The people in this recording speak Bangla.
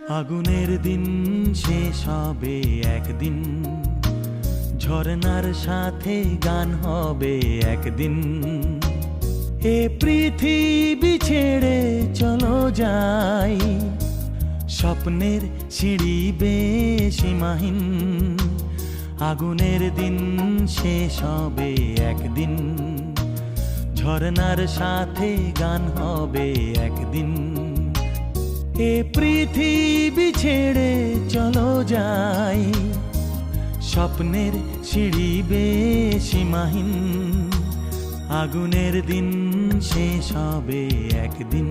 আগুনের দিন শেষ হবে একদিন, ঝরনার সাথে গান হবে একদিন। এ পৃথিবী ছেড়ে চলো যাই, স্বপ্নের সিঁড়ি বেয়ে সীমাহীন। আগুনের দিন শেষ হবে একদিন, ঝরনার সাথে গান হবে একদিন। এ পৃথিবী ছেড়ে চলো যাই, স্বপ্নের সিঁড়ি বেয়ে সীমাহীন। আগুনের দিন শেষ হবে একদিন।